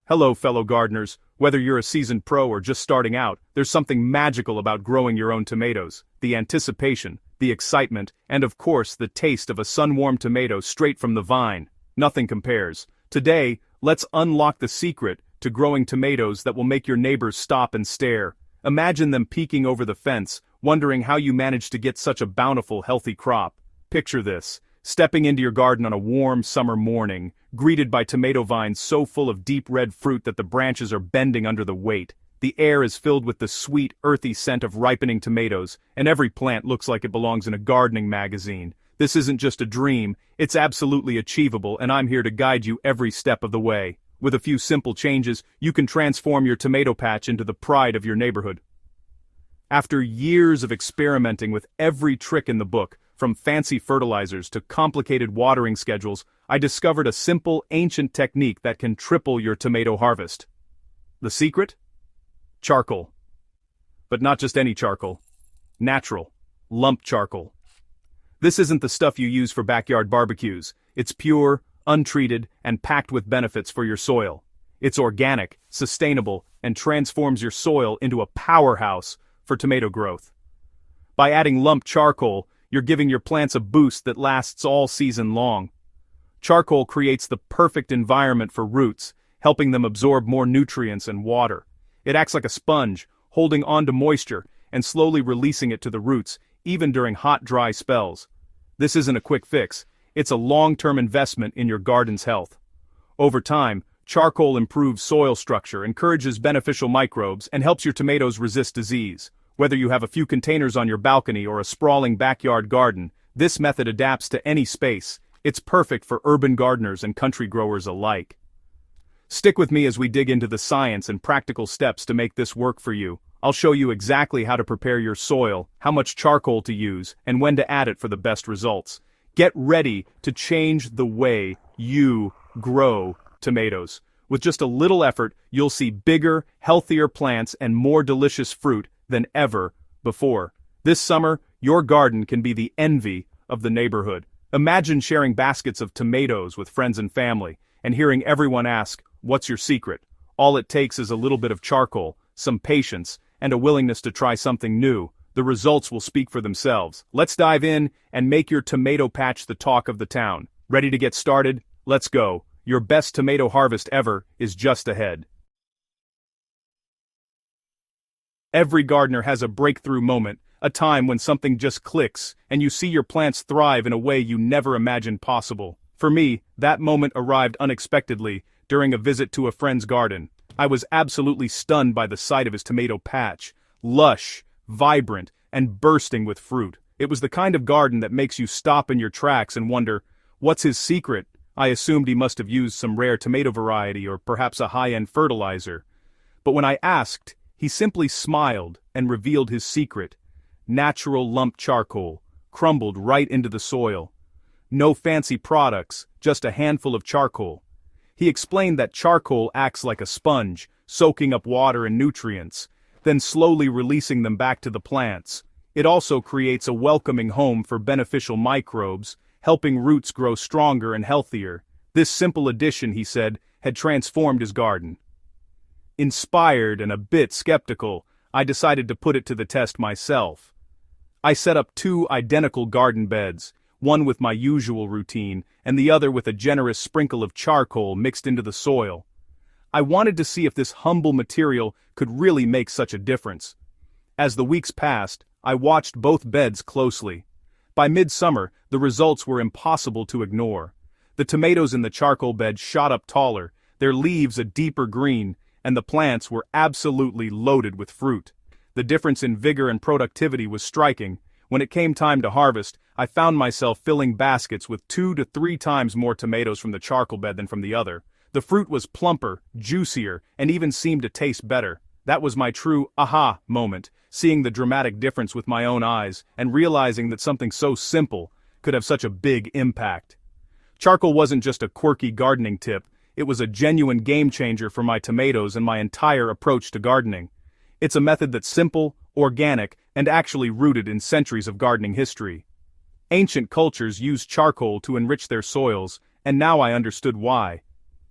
Hello, fellow gardeners. Whether you're a seasoned pro or just starting out, there's something magical about growing your own tomatoes. The anticipation, the excitement, and of course the taste of a sun-warmed tomato straight from the vine. Nothing compares. Today, let's unlock the secret to growing tomatoes that will make your neighbors stop and stare. Imagine them peeking over the fence, wondering how you managed to get such a bountiful, healthy crop. Picture this. Stepping into your garden on a warm summer morning, greeted by tomato vines so full of deep red fruit that the branches are bending under the weight. The air is filled with the sweet, earthy scent of ripening tomatoes, and every plant looks like it belongs in a gardening magazine. This isn't just a dream, it's absolutely achievable, and I'm here to guide you every step of the way. With a few simple changes, you can transform your tomato patch into the pride of your neighborhood. After years of experimenting with every trick in the book, from fancy fertilizers to complicated watering schedules, I discovered a simple, ancient technique that can triple your tomato harvest. The secret? Charcoal. But not just any charcoal. Natural, lump charcoal. This isn't the stuff you use for backyard barbecues. It's pure, untreated, and packed with benefits for your soil. It's organic, sustainable, and transforms your soil into a powerhouse for tomato growth. By adding lump charcoal, you're giving your plants a boost that lasts all season long. Charcoal creates the perfect environment for roots, helping them absorb more nutrients and water. It acts like a sponge, holding on to moisture and slowly releasing it to the roots, even during hot, dry spells. This isn't a quick fix, it's a long-term investment in your garden's health. Over time, charcoal improves soil structure, encourages beneficial microbes, and helps your tomatoes resist disease. Whether you have a few containers on your balcony or a sprawling backyard garden, this method adapts to any space. It's perfect for urban gardeners and country growers alike. Stick with me as we dig into the science and practical steps to make this work for you. I'll show you exactly how to prepare your soil, how much charcoal to use, and when to add it for the best results. Get ready to change the way you grow tomatoes. With just a little effort, you'll see bigger, healthier plants and more delicious fruit than ever before. This summer, your garden can be the envy of the neighborhood. Imagine sharing baskets of tomatoes with friends and family, and hearing everyone ask, "What's your secret?" All it takes is a little bit of charcoal, some patience, and a willingness to try something new. The results will speak for themselves. Let's dive in and make your tomato patch the talk of the town. Ready to get started? Let's go. Your best tomato harvest ever is just ahead. Every gardener has a breakthrough moment, a time when something just clicks, and you see your plants thrive in a way you never imagined possible. For me, that moment arrived unexpectedly during a visit to a friend's garden. I was absolutely stunned by the sight of his tomato patch. Lush, vibrant, and bursting with fruit. It was the kind of garden that makes you stop in your tracks and wonder, what's his secret? I assumed he must have used some rare tomato variety or perhaps a high-end fertilizer. But when I asked, he simply smiled and revealed his secret: natural lump charcoal, crumbled right into the soil. No fancy products, just a handful of charcoal. He explained that charcoal acts like a sponge, soaking up water and nutrients, then slowly releasing them back to the plants. It also creates a welcoming home for beneficial microbes, helping roots grow stronger and healthier. This simple addition, he said, had transformed his garden. Inspired and a bit skeptical, I decided to put it to the test myself. I set up 2 identical garden beds, one with my usual routine, and the other with a generous sprinkle of charcoal mixed into the soil. I wanted to see if this humble material could really make such a difference. As the weeks passed, I watched both beds closely. By midsummer, the results were impossible to ignore. The tomatoes in the charcoal bed shot up taller, their leaves a deeper green, and the plants were absolutely loaded with fruit. The difference in vigor and productivity was striking. When it came time to harvest, I found myself filling baskets with 2 to 3 times more tomatoes from the charcoal bed than from the other. The fruit was plumper, juicier, and even seemed to taste better. That was my true aha moment, seeing the dramatic difference with my own eyes and realizing that something so simple could have such a big impact. Charcoal wasn't just a quirky gardening tip, it was a genuine game changer for my tomatoes and my entire approach to gardening. It's a method that's simple, organic, and actually rooted in centuries of gardening history. Ancient cultures used charcoal to enrich their soils, and now I understood why.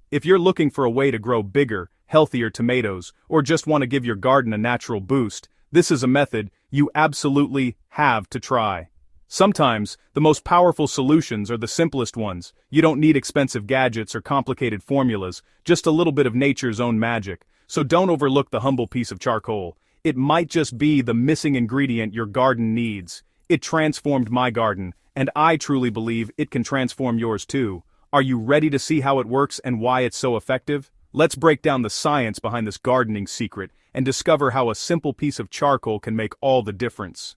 If you're looking for a way to grow bigger, healthier tomatoes, or just want to give your garden a natural boost, this is a method you absolutely have to try. Sometimes, the most powerful solutions are the simplest ones. You don't need expensive gadgets or complicated formulas, just a little bit of nature's own magic. So don't overlook the humble piece of charcoal. It might just be the missing ingredient your garden needs. It transformed my garden, and I truly believe it can transform yours too. Are you ready to see how it works and why it's so effective? Let's break down the science behind this gardening secret and discover how a simple piece of charcoal can make all the difference.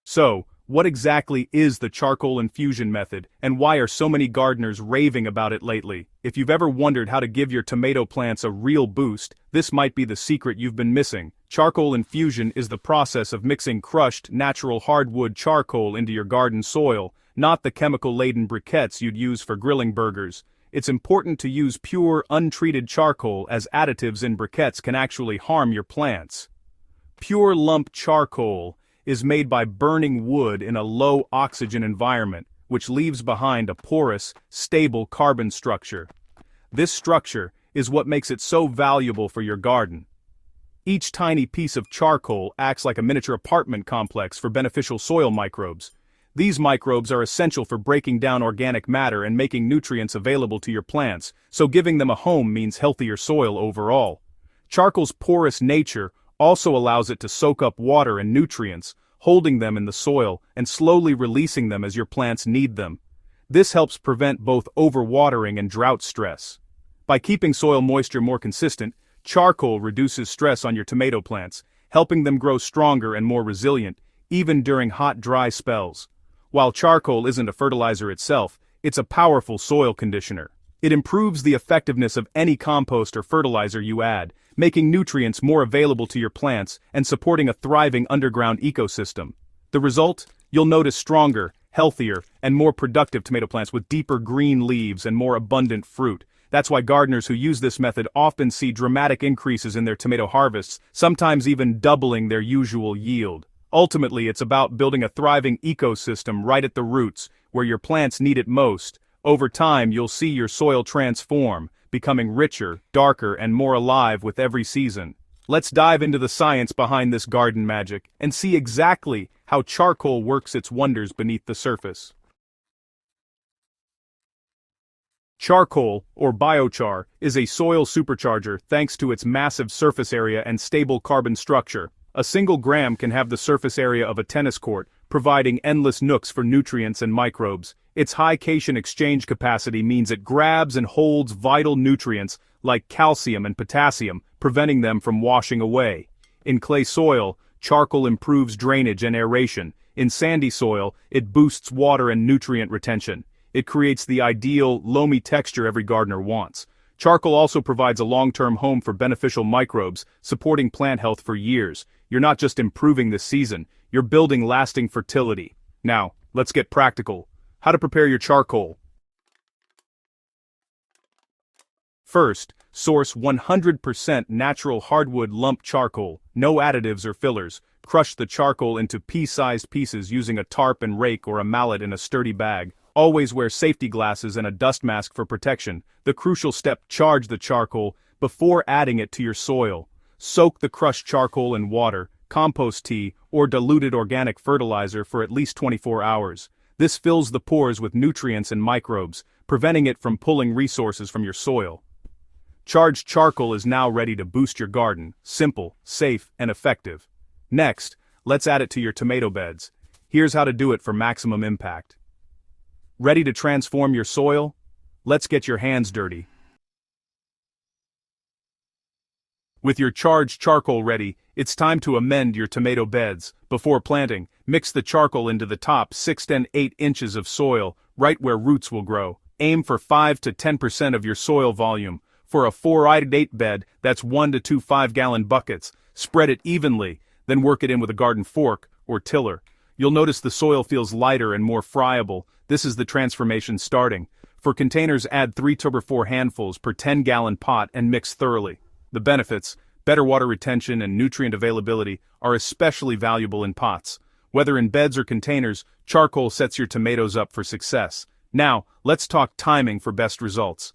So, what exactly is the charcoal infusion method, and why are so many gardeners raving about it lately? If you've ever wondered how to give your tomato plants a real boost, this might be the secret you've been missing. Charcoal infusion is the process of mixing crushed, natural hardwood charcoal into your garden soil, not the chemical-laden briquettes you'd use for grilling burgers. It's important to use pure, untreated charcoal, as additives in briquettes can actually harm your plants. Pure lump charcoal is made by burning wood in a low-oxygen environment, which leaves behind a porous, stable carbon structure. This structure is what makes it so valuable for your garden. Each tiny piece of charcoal acts like a miniature apartment complex for beneficial soil microbes. These microbes are essential for breaking down organic matter and making nutrients available to your plants, so giving them a home means healthier soil overall. Charcoal's porous nature also allows it to soak up water and nutrients, holding them in the soil and slowly releasing them as your plants need them. This helps prevent both overwatering and drought stress. By keeping soil moisture more consistent, charcoal reduces stress on your tomato plants, helping them grow stronger and more resilient, even during hot, dry spells. While charcoal isn't a fertilizer itself, it's a powerful soil conditioner. It improves the effectiveness of any compost or fertilizer you add, making nutrients more available to your plants and supporting a thriving underground ecosystem. The result? You'll notice stronger, healthier, and more productive tomato plants with deeper green leaves and more abundant fruit. That's why gardeners who use this method often see dramatic increases in their tomato harvests, sometimes even doubling their usual yield. Ultimately, it's about building a thriving ecosystem right at the roots, where your plants need it most. Over time, you'll see your soil transform, becoming richer, darker, and more alive with every season. Let's dive into the science behind this garden magic and see exactly how charcoal works its wonders beneath the surface. Charcoal, or biochar, is a soil supercharger thanks to its massive surface area and stable carbon structure. A single gram can have the surface area of a tennis court, providing endless nooks for nutrients and microbes. Its high cation exchange capacity means it grabs and holds vital nutrients like calcium and potassium, preventing them from washing away. In clay soil, charcoal improves drainage and aeration. In sandy soil, it boosts water and nutrient retention. It creates the ideal, loamy texture every gardener wants. Charcoal also provides a long-term home for beneficial microbes, supporting plant health for years. You're not just improving this season, you're building lasting fertility. Now, let's get practical. How to prepare your charcoal. First, source 100% natural hardwood lump charcoal, no additives or fillers. Crush the charcoal into pea-sized pieces using a tarp and rake or a mallet in a sturdy bag. Always wear safety glasses and a dust mask for protection. The crucial step: charge the charcoal before adding it to your soil. Soak the crushed charcoal in water, compost tea, or diluted organic fertilizer for at least 24 hours. This fills the pores with nutrients and microbes, preventing it from pulling resources from your soil. Charged charcoal is now ready to boost your garden. Simple, safe, and effective. Next, let's add it to your tomato beds. Here's how to do it for maximum impact. Ready to transform your soil? Let's get your hands dirty. With your charged charcoal ready, it's time to amend your tomato beds. Before planting, mix the charcoal into the top 6 to 8 inches of soil, right where roots will grow. Aim for 5 to 10% of your soil volume. For a 4-8 bed, that's 1 to 2 5-gallon buckets. Spread it evenly, then work it in with a garden fork or tiller. You'll notice the soil feels lighter and more friable. This is the transformation starting. For containers, add 3 to 4 handfuls per 10-gallon pot and mix thoroughly. The benefits: better water retention and nutrient availability, are especially valuable in pots. Whether in beds or containers, charcoal sets your tomatoes up for success. Now, let's talk timing for best results.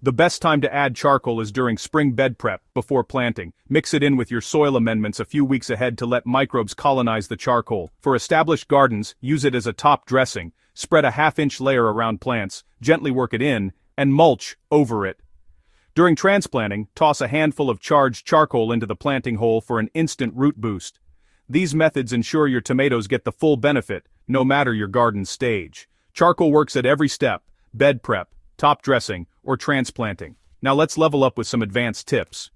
The best time to add charcoal is during spring bed prep, before planting. Mix it in with your soil amendments a few weeks ahead to let microbes colonize the charcoal. For established gardens, use it as a top dressing. Spread a half-inch layer around plants, gently work it in, and mulch over it. During transplanting, toss a handful of charged charcoal into the planting hole for an instant root boost. These methods ensure your tomatoes get the full benefit, no matter your garden stage. Charcoal works at every step: bed prep, top dressing, or transplanting. Now let's level up with some advanced tips.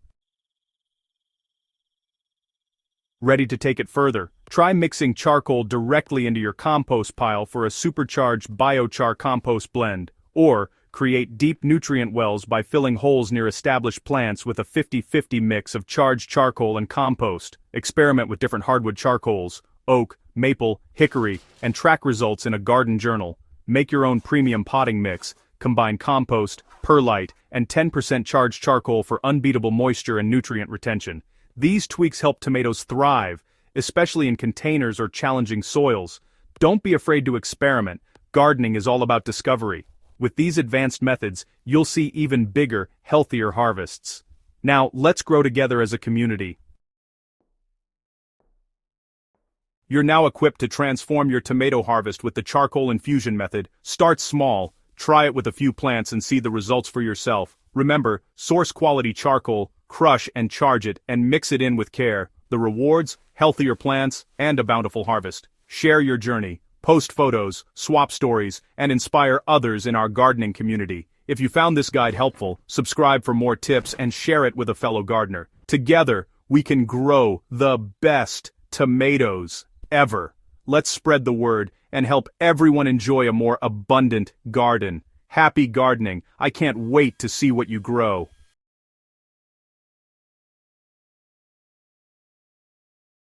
Ready to take it further? Try mixing charcoal directly into your compost pile for a supercharged biochar compost blend, or create deep nutrient wells by filling holes near established plants with a 50-50 mix of charged charcoal and compost. Experiment with different hardwood charcoals, oak, maple, hickory, and track results in a garden journal. Make your own premium potting mix. Combine compost, perlite, and 10% charged charcoal for unbeatable moisture and nutrient retention. These tweaks help tomatoes thrive, especially in containers or challenging soils. Don't be afraid to experiment. Gardening is all about discovery. With these advanced methods, you'll see even bigger, healthier harvests. Now, let's grow together as a community. You're now equipped to transform your tomato harvest with the charcoal infusion method. Start small. Try it with a few plants and see the results for yourself. Remember, source quality charcoal, crush and charge it, and mix it in with care. The rewards: healthier plants and a bountiful harvest. Share your journey, post photos, swap stories, and inspire others in our gardening community. If you found this guide helpful, subscribe for more tips and share it with a fellow gardener. Together, we can grow the best tomatoes ever. Let's spread the word and help everyone enjoy a more abundant garden. Happy gardening. I can't wait to see what you grow.